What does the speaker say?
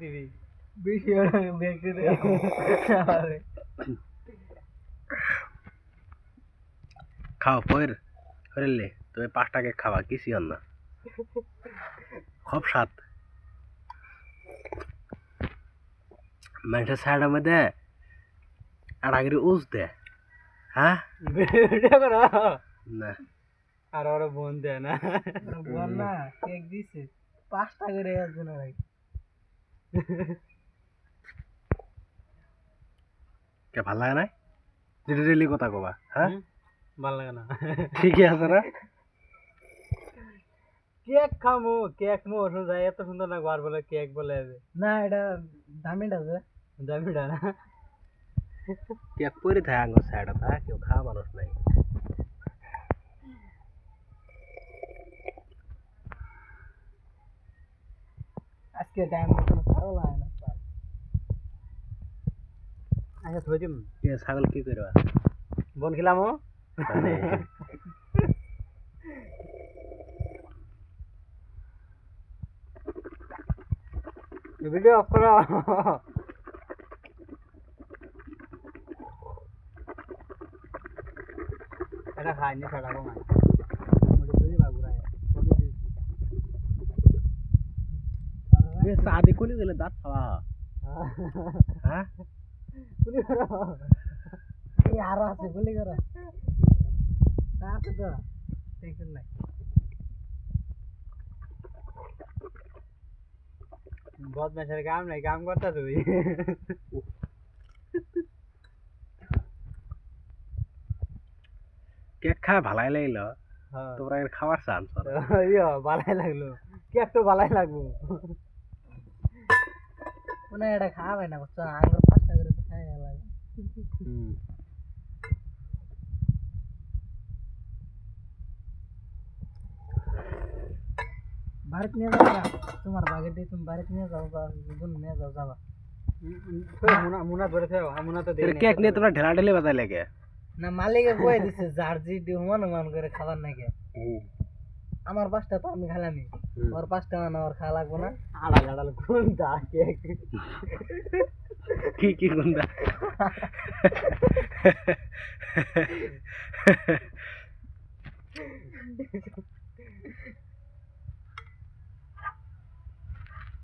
দিবি বেশি দেখতে দে খাও পয়ের হইলে তুমি 5 টাকা খাওয়া কিছু আর না খুব স্বাদ মানুষের সাইডের মধ্যে আড়াগিরি উস দে হ্যাঁ ভিডিও করো না আর ওরা বোন দেয় না বল না কেক দিছে 5 টাকা করে একজন ভাই কে ভাল লাগে না ডেলি কথা কবা হ্যাঁ ভালো লাগে না ঠিকই আছে না কেক খামু কেক মো ওষুধ যায় এত সুন্দর না ঘর বলে কেক বলে না এটা দামিটা আছে দামিটা না কেক পরে থাকে আঙ্গ সাইডে তা কেউ খাওয়া মানুষ নাই আজকে টাইম মতো ভালো লাগে না আচ্ছা থই দিম কে ছাগল কি করবা বন খেলাম ভিডিও অফ করো এটা খাইনি ছাড়াবো না মোটে তুই বাবুরা এ শাদি কোনি গেলে দাঁত খাওয়া হ্যাঁ পুলি করো এই আরো আছে গুলি করো আছে তো টেনশন নাই বদমাশের কাম নাই কাম করতা তুই কেক খায় ভালাই লাগিল হ্যাঁ তোমরা এর খাওয়ার চান্স ইয়া ভালাই লাগলো কেক তো ভালাই লাগবো মনে এটা খাওয়াবে না বুঝছো আঙ্গুর 5 টাকা করে খাই লাগে বাড়িতে নিয়ে যাবা তোমার বাগেটে তুমি বাড়িতে নিয়ে যাও বা দুজন নিয়ে যাও যাবা মুনা মুনা ধরে থাও মুনা তো দেই কেক নিয়ে তোমরা ঢেলা ঢেলে বাজাই লাগে না মালিকে কই দিছে জার্জি দি মান করে খাবার নাকি আমার 5টা তো আমি খালামি ওর 5টা মানে ওর খাওয়া লাগবে না আড়াল আড়াল কোন দা কেক কি গুন্ডা